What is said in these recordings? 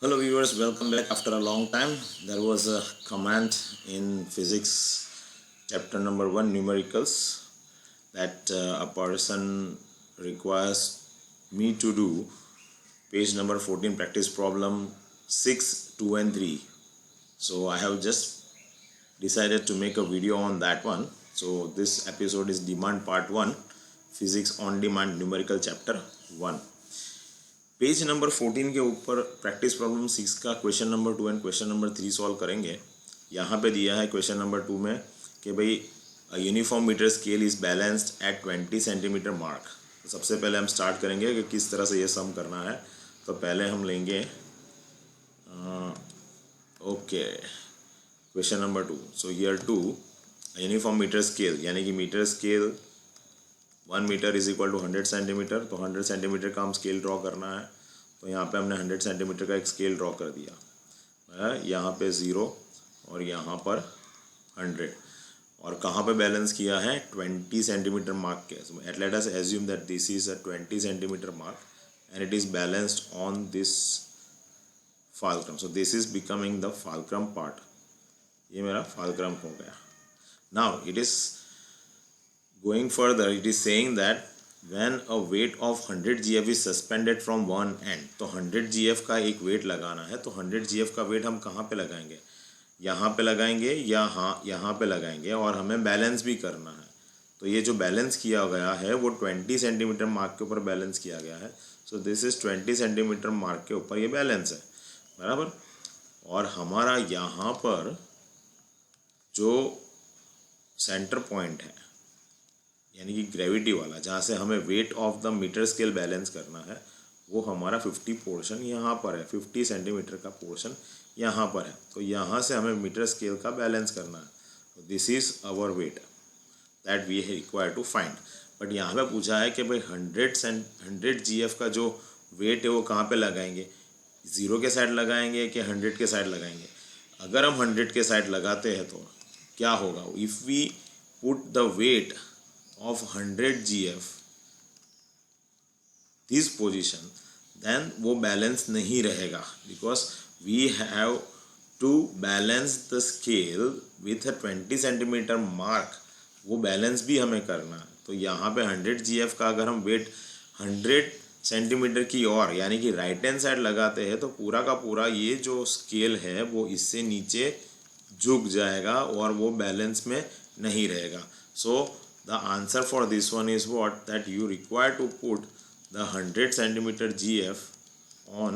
Hello viewers, welcome back after a long time. There was a comment in physics chapter number 1 numericals that a person requires me to do page number 14 practice problem 6, 2 and 3. So I have just decided to make a video on that one. So this episode is demand part 1, physics on demand numerical chapter 1. Page number 14 के ऊपर practice problem 6 का question number 2 and question number 3 solve करेंगे। यहाँ पे दिया है question number 2 में कि भाई uniform metre scale is balanced at 20 centimetre mark. तो सबसे पहले हम स्टार्ट करेंगे कि किस तरह से ये सम करना है। तो पहले हम लेंगे okay question number 2। So here 2 uniform metre scale यानी कि metre scale 1 metre is equal to 100 centimetre. तो 100 सेंटीमीटर का हम स्केल ड्रॉ करना है। तो यहाँ पे हमने 100 सेंटीमीटर का एक स्केल ड्रॉ कर दिया। यहाँ पे 0 और यहाँ पर 100 और कहाँ पे बैलेंस किया है 20 सेंटीमीटर मार्क के। Let us assume that this is a 20 centimetre mark and it is balanced on this फालक्रम। So this is becoming the फालक्रम part. ये मेरा फालक्रम हो गया। Now it is going further, it is saying that when a weight of 100 GF is suspended from one end, तो 100 GF का एक wait लगाना है। तो 100 GF का वेट हम कहाँ पे लगाएंगे? यहाँ पे लगाएंगे या यहाँ पे लगाएंगे और हमें बैलेंस भी करना है। तो ये जो बैलेंस किया गया है वो 20 सेंटीमीटर मार्क के ऊपर बैलेंस किया गया है। So this is 20 centimetre mark के ऊपर ये बैलेंस है, बराबर। और हमारा यहाँ पर जो सेंटर पॉइंट है यानी कि ग्रेविटी वाला, जहाँ से हमें weight of the metre scale balance करना है, वो हमारा 50 पोर्शन यहाँ पर है। 50 सेंटीमीटर का पोर्शन यहाँ पर है। तो यहाँ से हमें मीटर स्केल का बैलेंस करना है। This is our weight that we require to find. But यहाँ पे पूछा है कि भाई 100 GF का जो वेट है वो कहाँ पे लगाएंगे? 0 के साइड लगाएंगे कि 100 के साइड लगाएंगे? अगर हम 100 के साइड लगाते हैं तो क्या होगा? If we put the weight of 100 GF this position, then वो बैलेंस नहीं रहेगा, because we have to balance the scale with a 20 centimetre mark. वो बैलेंस भी हमें करना है। तो यहाँ पे 100 GF का अगर हम वेट 100 सेंटीमीटर की ओर यानी कि राइट हैंड साइड लगाते हैं तो पूरा का पूरा ये जो स्केल है वो इससे नीचे झुक जाएगा और वो बैलेंस में नहीं रहेगा। सो the answer for this one is what? That you require to put the 100 centimeter GF on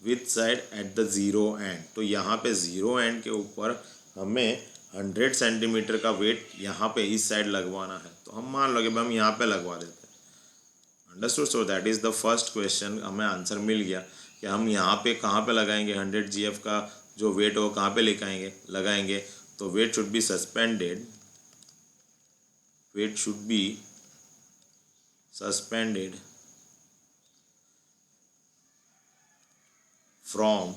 which side? At the 0 end। तो यहाँ पे 0 end के ऊपर हमें 100 सेंटीमीटर का वेट यहाँ पे इस साइड लगवाना है। तो हम मान लो कि हम यहाँ पे लगवा देते हैं। Understood? So that is the first question. हमें आंसर मिल गया कि हम यहाँ पे कहाँ पे लगाएंगे 100 GF का जो वेट हो कहाँ पे लगाएंगे। तो weight should be suspended, weight should be suspended from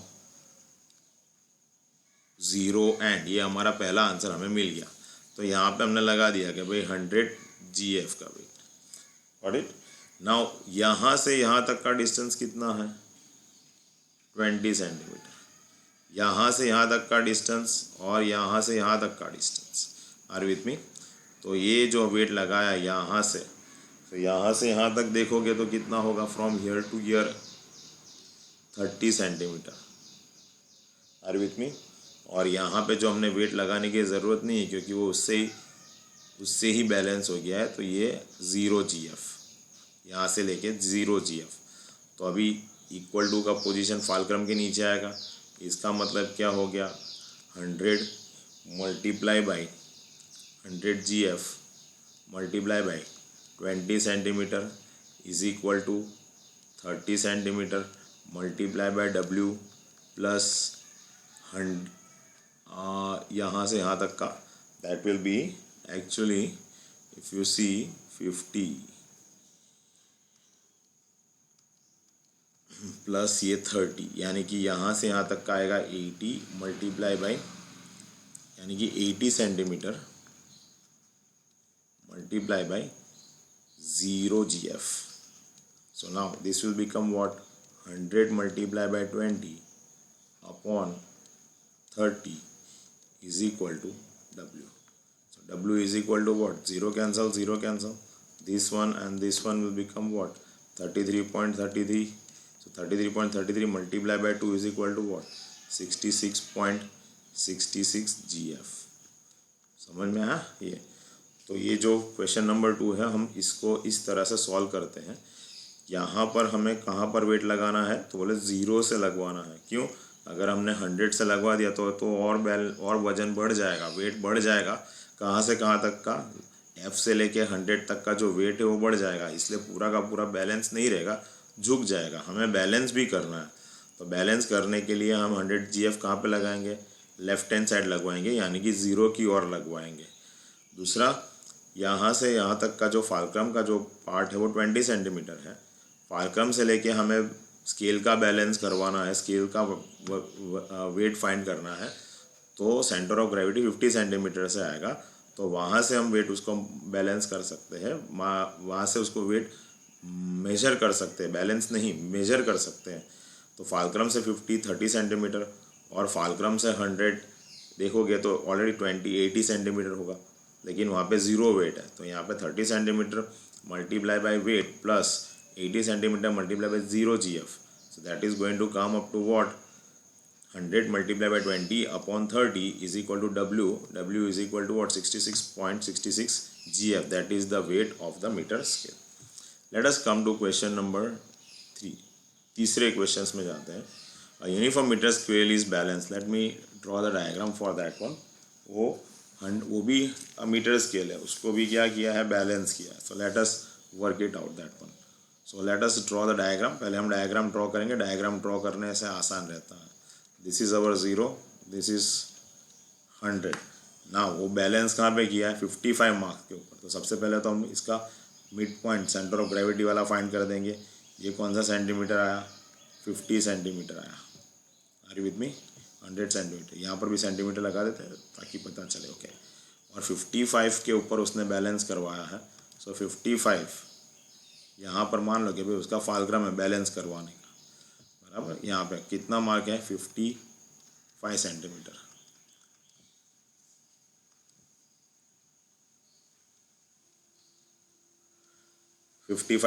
0 end। ये हमारा पहला आंसर हमें मिल गया। तो यहाँ पे हमने लगा दिया कि भाई 100 GF का वेट। Got it? नाउ यहाँ से यहाँ तक का डिस्टेंस कितना है? 20 सेंटीमीटर। यहाँ से यहाँ तक का डिस्टेंस और यहाँ से यहाँ तक का डिस्टेंस। आर विथ मी? तो ये जो वेट लगाया यहाँ से, तो यहाँ से यहाँ तक देखोगे तो कितना होगा? From here to here 30 centimetre. Are with me? और यहाँ पे जो हमने वेट लगाने की ज़रूरत नहीं है क्योंकि वो उससे ही बैलेंस हो गया है। तो ये 0 GF, यहाँ से लेके 0 GF। तो अभी इक्वल टू का पोजीशन फालक्रम के नीचे आएगा। इसका मतलब क्या हो गया? 100 multiply by 100 GF multiply by 20 centimetre is equal to 30 centimetre multiply by W plus 100 यहाँ से यहाँ तक का, that will be actually if you see 50 plus ये 30 यानी कि यहाँ से यहाँ तक का आएगा 80 मल्टीप्लाई बाई यानी कि 80 centimetre multiply by 0 GF। So now this will become what? 100 multiplied by 20 upon 30 is equal to W. So W is equal to what? 0 cancel. This one and this one will become what? 33.33. So 33.33 multiplied by 2 is equal to what? 66.66 GF. समझ में आया ये? तो ये जो question number 2 है, हम इसको इस तरह से सॉल्व करते हैं। यहाँ पर हमें कहाँ पर वेट लगाना है, तो बोले 0 से लगवाना है। क्यों? अगर हमने 100 से लगवा दिया तो और वजन बढ़ जाएगा, वेट बढ़ जाएगा। कहाँ से कहाँ तक का? F से लेके 100 तक का जो वेट है वो बढ़ जाएगा, इसलिए पूरा का पूरा बैलेंस नहीं रहेगा, झुक जाएगा। हमें बैलेंस भी करना है, तो बैलेंस करने के लिए हम 100 GF कहाँ पे लगाएंगे? लेफ्ट हैंड साइड लगवाएंगे, यानी कि 0 की ओर लगवाएंगे। दूसरा, यहाँ से यहाँ तक का जो फालक्रम का जो पार्ट है वो 20 सेंटीमीटर है। फालक्रम से लेके हमें स्केल का बैलेंस करवाना है, स्केल का वेट फाइंड करना है, तो सेंटर ऑफ ग्रेविटी 50 सेंटीमीटर से आएगा। तो वहाँ से हम वेट उसको बैलेंस कर सकते हैं, वहाँ से उसको वेट मेजर कर सकते हैं, बैलेंस नहीं मेजर कर सकते हैं। तो फालक्रम से 30 सेंटीमीटर और फालक्रम से 100 देखोगे तो ऑलरेडी 80 सेंटीमीटर होगा, लेकिन वहाँ पे 0 वेट है। तो यहाँ पे 30 centimetre multiply by weight plus 80 centimetre multiply by 0 GF. So that is going to come up to what? 100 multiplied by 20 upon 30 is equal to W. W is equal to what? 66.66 GF. That is the weight of the meter scale. Let us come to question number 3. तीसरे questions में जाते हैं। A uniform meter scale is balanced. Let me draw the diagram for that one. वो भी metre scale है, उसको भी क्या किया है? बैलेंस किया है। So let us work it out that one. So let us draw the diagram. पहले हम डायग्राम ड्रॉ करेंगे, डायग्राम ड्रॉ करने से आसान रहता है। This is our 0, this is 100. ना वो बैलेंस कहाँ पे किया है? 55 मार्क्स के ऊपर। तो सबसे पहले तो हम इसका mid point centre of gravity वाला फाइंड कर देंगे। ये कौन सा सेंटीमीटर आया? 50 सेंटीमीटर आया। Are you with me? 100 centimetre, यहाँ पर भी सेंटीमीटर लगा देते हैं ताकि पता चले। ओके, और 55 के ऊपर उसने बैलेंस करवाया है। सो 55 यहाँ पर मान लो कि भाई उसका फालक्रम है बैलेंस करवाने का, बराबर। यहाँ पे कितना मार्क है? 55 सेंटीमीटर।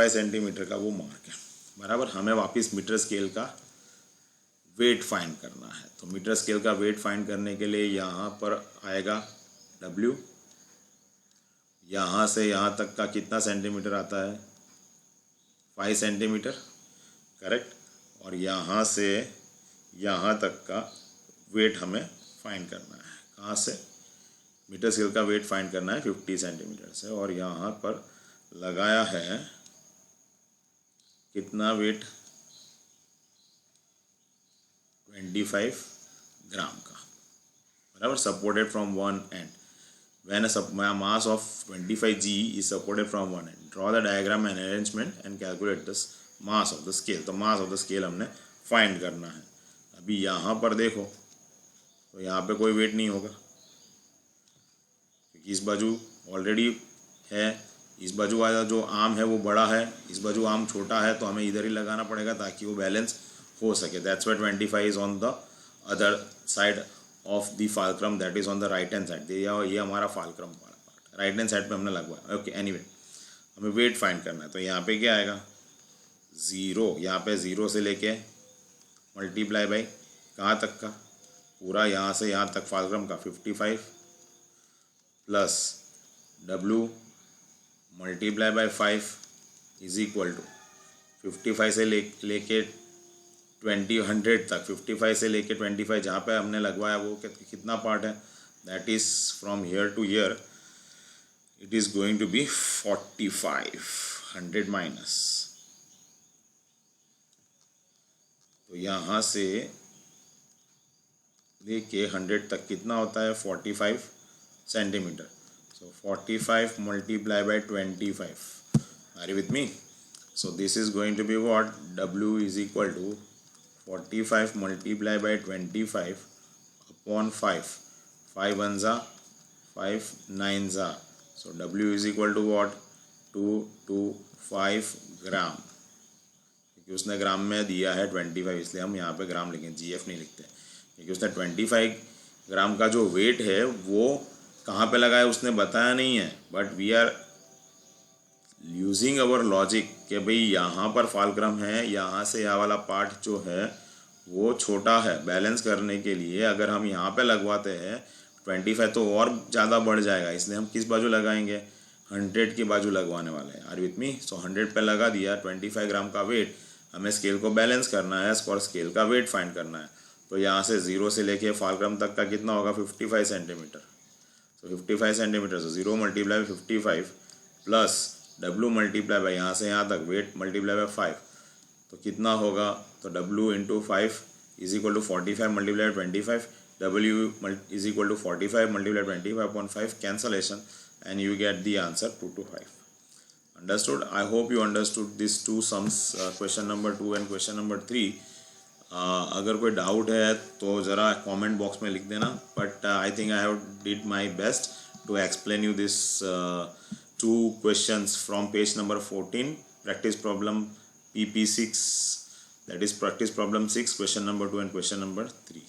सेंटीमीटर का वो मार्क है, बराबर। हमें वापस मीटर स्केल का वेट फाइंड करना है। तो मीटर स्केल का वेट फाइंड करने के लिए यहाँ पर आएगा W। यहाँ से यहाँ तक का कितना सेंटीमीटर आता है? 5 सेंटीमीटर, करेक्ट। और यहाँ से यहाँ तक का वेट हमें फाइंड करना है। कहाँ से? मीटर स्केल का वेट फाइंड करना है 50 सेंटीमीटर से। और यहाँ पर लगाया है कितना वेट? 25 ग्राम का, बराबर। Supported from one and. When a mass of 25 G is supported from one end, draw the diagram and arrangement and calculate the mass of the scale. तो mass of the scale हमने find करना है। अभी यहाँ पर देखो तो यहाँ पे कोई वेट नहीं होगा, क्योंकि इस बाजू ऑलरेडी है, इस बाजू वाला जो आर्म है वो बड़ा है, इस बाजू आर्म छोटा है, तो हमें इधर ही लगाना पड़ेगा ताकि वो बैलेंस हो सके। That's why 25 is on the other side of the फालक्रम, that is on the right hand side. ये हमारा फालक्रम वाला पार्ट राइट हैंड साइड पे हमने लगवाया। ओके, एनीवे हमें वेट फाइंड करना है। तो यहाँ पे क्या आएगा? 0। यहाँ पे 0 से लेके मल्टीप्लाई बाई कहाँ तक का? पूरा यहाँ से यहाँ तक फालक्रम का 55 plus W multiply by 5 is equal to 55 से लेके 100 तक। 55 से लेके 25 जहाँ पे हमने लगवाया वो कितना पार्ट है? That is from here to here it is going to be 45। 100 minus, तो यहाँ से लेके 100 तक कितना होता है? 45 centimetre. So 45 multiply by 25। Are you with me? So this is going to be what? W is equal to 45 multiplied by 25 upon 5. 5 ones are 5 9s are. So W is equal to what? 225 ग्राम, क्योंकि उसने ग्राम में दिया है 25, इसलिए हम यहाँ पे ग्राम लिखें, GF नहीं लिखते। क्योंकि उसने 25 ग्राम का जो वेट है वो कहाँ पे लगा है उसने बताया नहीं है, but we are using our logic कि भाई यहाँ पर फालक्रम है, यहाँ से यहाँ वाला पार्ट जो है वो छोटा है, बैलेंस करने के लिए अगर हम यहाँ पे लगवाते हैं 25 तो और ज़्यादा बढ़ जाएगा, इसलिए हम किस बाजू लगाएंगे, 100 की बाजू लगवाने वाले हैं। Are with me? सो 100 पे लगा दिया, 25 ग्राम का वेट, हमें स्केल को बैलेंस करना है और स्केल का वेट फाइंड करना है। तो यहाँ से 0 से लेके फालक्रम तक का कितना होगा, 55 सेंटीमीटर। तो 55 centimetre, so 0 multiply 55 plus W multiply by यहाँ से यहाँ तक वेट मल्टीप्लाई बाई 5, तो कितना होगा, तो W into 5 is equal to 45 multiply 25, W is equal to 45 multiply 25/5, cancellation, and you get the answer 2 to 5. Understood? I hope you understood these two sums, question number 2 and question number 3. अगर कोई doubt है तो ज़रा comment box में लिख देना, but I think I have did my best to explain you this two questions from page number 14, practice problem PP6, that is practice problem 6, question number 2 and question number 3.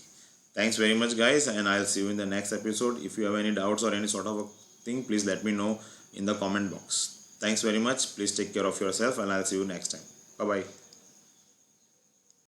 Thanks very much guys, and I'll see you in the next episode. If you have any doubts or any sort of a thing, please let me know in the comment box. Thanks very much. Please take care of yourself, and I'll see you next time. Bye bye.